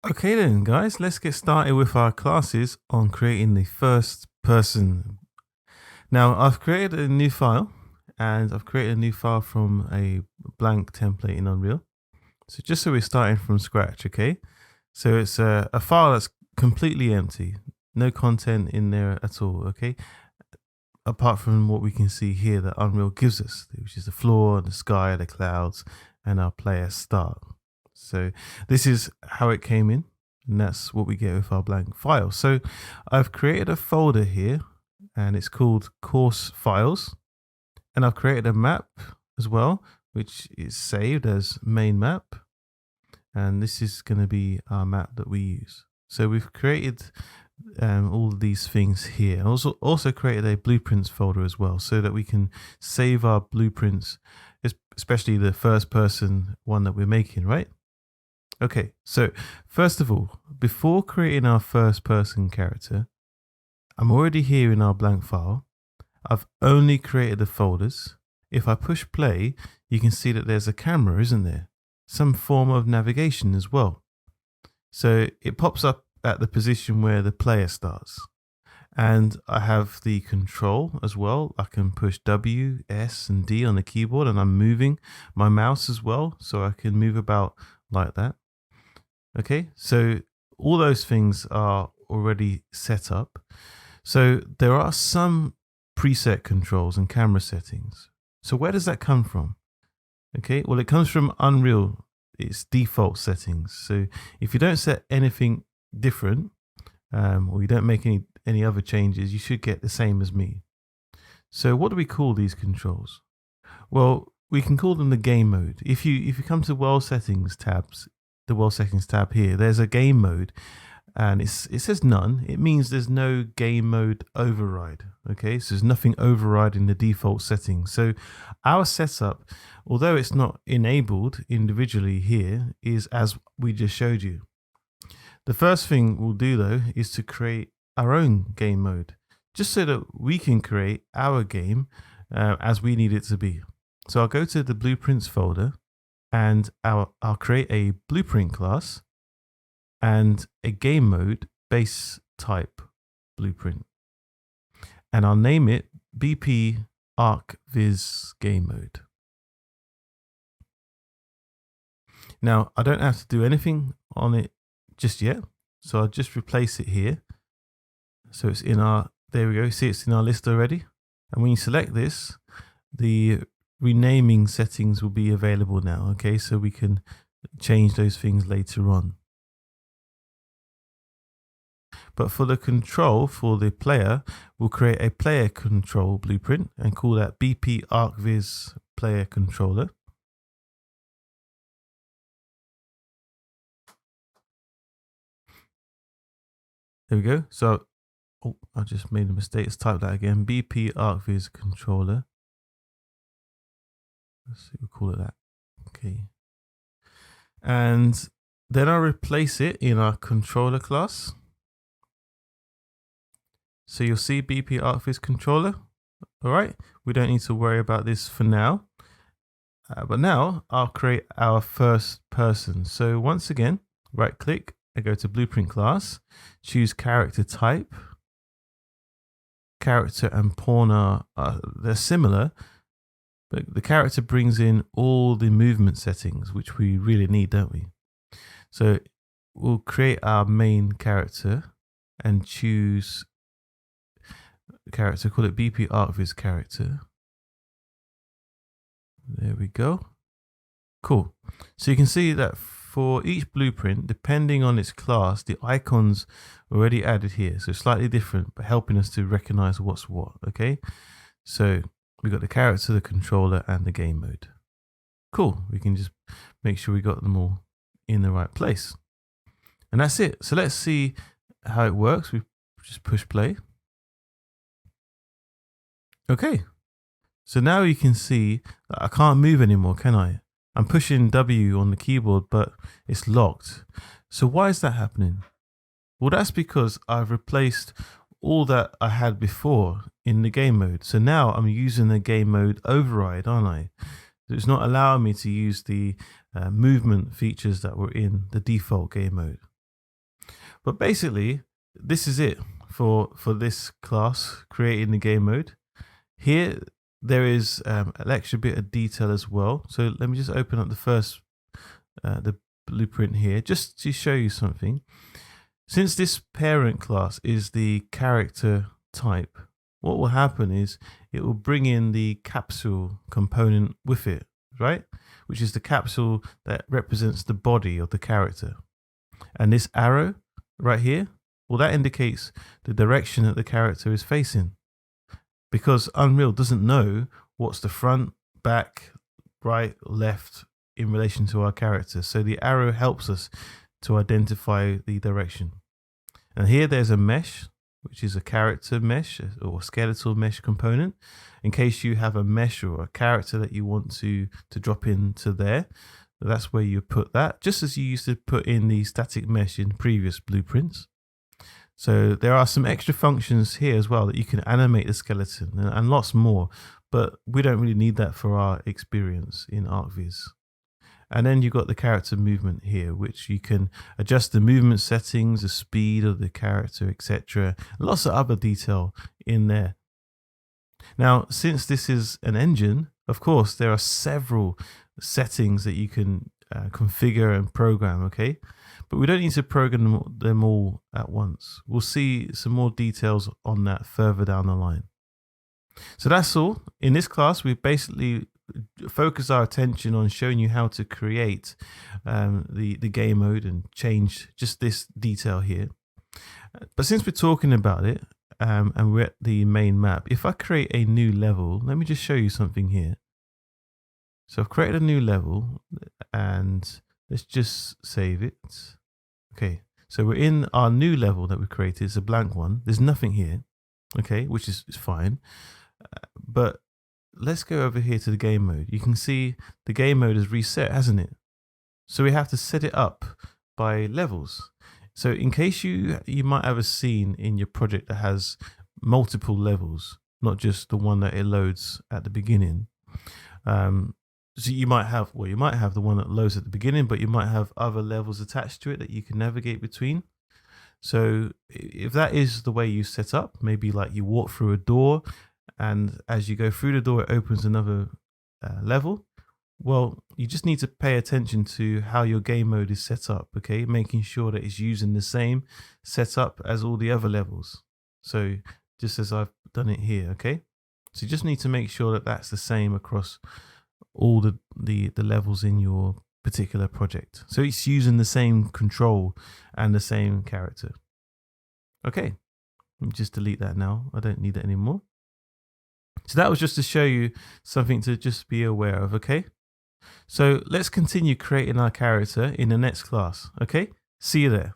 Okay then, guys, let's get started with our classes on creating the first person. Now, I've created a new file and I've created a new file from a blank template in Unreal. So just so we're starting from scratch, okay? So it's a file that's completely empty, no content in there at all, okay? Apart from what we can see here that Unreal gives us, which is the floor, the sky, the clouds, and our player start. So this is how it came in, and that's what we get with our blank file. So I've created a folder here, and it's called course files, and I've created a map as well, which is saved as main map, and this is going to be our map that we use. So we've created all of these things here. Also created a blueprints folder as well, so that we can save our blueprints, especially the first person one that we're making, right? Okay, so first of all, before creating our first person character, I'm already here in our blank file. I've only created the folders. If I push play, you can see that there's a camera, isn't there? Some form of navigation as well. So it pops up at the position where the player starts. And I have the control as well. I can push W, S, and D on the keyboard, and I'm moving my mouse as well, so I can move about like that. Okay, so all those things are already set up. So there are some preset controls and camera settings. So where does that come from? Okay, well, it comes from Unreal. It's default settings. So if you don't set anything different, or you don't make any other changes, you should get the same as me. So what do we call these controls? Well, we can call them the game mode. If you come to world settings tabs, the world settings tab here, there's a game mode, and it says none. It means there's no game mode override. Okay, so there's nothing overriding the default settings. So our setup, although it's not enabled individually here, is as we just showed you. The first thing we'll do though is to create our own game mode, just so that we can create our game as we need it to be. So I'll go to the blueprints folder, and I'll create a blueprint class and a game mode base type blueprint. And I'll name it BP ArcViz game mode. Now, I don't have to do anything on it just yet, so I'll just replace it here. So it's in our, there we go, see it's in our list already. And when you select this, the renaming settings will be available now, okay? So we can change those things later on. But for the control for the player, we'll create a player control blueprint and call that BP ArcViz player controller. There we go. So, oh, I just made a mistake. Let's type that again. BP ArcViz controller. Let's see, we'll call it that. Okay. And then I'll replace it in our controller class. So you'll see BP ArcViz controller. All right. We don't need to worry about this for now. But now I'll create our first person. So once again, right click and go to blueprint class, choose character type. Character and pawn are they're similar, but the character brings in all the movement settings, which we really need, don't we? So we'll create our main character and choose character, call it BP ArcViz character. There we go. Cool. So you can see that for each blueprint, depending on its class, the icons are already added here. So slightly different, but helping us to recognize what's what, okay? So we got the character, the controller, and the game mode. Cool. We can just make sure we got them all in the right place. And that's it. So let's see how it works. We just push play. Okay. So now you can see that I can't move anymore, can I? I'm pushing W on the keyboard, but it's locked. So why is that happening? Well, that's because I've replaced all that I had before in the game mode. So now I'm using the game mode override, aren't I? It's not allowing me to use the movement features that were in the default game mode. But basically, this is it for this class, creating the game mode. Here, there is an extra bit of detail as well. So let me just open up the first, the blueprint here, just to show you something. Since this parent class is the character type, what will happen is it will bring in the capsule component with it, right? Which is the capsule that represents the body of the character. And this arrow right here, well, that indicates the direction that the character is facing, because Unreal doesn't know what's the front, back, right, left in relation to our character. So the arrow helps us to identify the direction. And here there's a mesh, which is a character mesh or skeletal mesh component, in case you have a mesh or a character that you want to drop into there. That's where you put that, just as you used to put in the static mesh in previous blueprints. So there are some extra functions here as well that you can animate the skeleton and lots more, but we don't really need that for our experience in ArcViz. And then you've got the character movement here, which you can adjust the movement settings, the speed of the character, etc. Lots of other detail in there. Now, since this is an engine, of course, there are several settings that you can configure and program, okay? But we don't need to program them all at once. We'll see some more details on that further down the line. So that's all. In this class, we basically focus our attention on showing you how to create the game mode and change just this detail here. But since we're talking about it and we're at the main map, if I create a new level, let me just show you something here. So I've created a new level and let's just save it. Okay, so we're in our new level that we created. It's a blank one. There's nothing here, okay, which is fine. But let's go over here to the game mode. You can see the game mode is reset, hasn't it? So we have to set it up by levels. So in case you might have a scene in your project that has multiple levels, not just the one that it loads at the beginning. So you might have the one that loads at the beginning, but you might have other levels attached to it that you can navigate between. So if that is the way you set up, maybe like you walk through a door and as you go through the door, it opens another level. Well, you just need to pay attention to how your game mode is set up, okay? Making sure that it's using the same setup as all the other levels. So just as I've done it here, okay? So you just need to make sure that that's the same across all the levels in your particular project. So it's using the same control and the same character. Okay, let me just delete that now. I don't need that anymore. So that was just to show you something to just be aware of, okay? So let's continue creating our character in the next class, okay? See you there.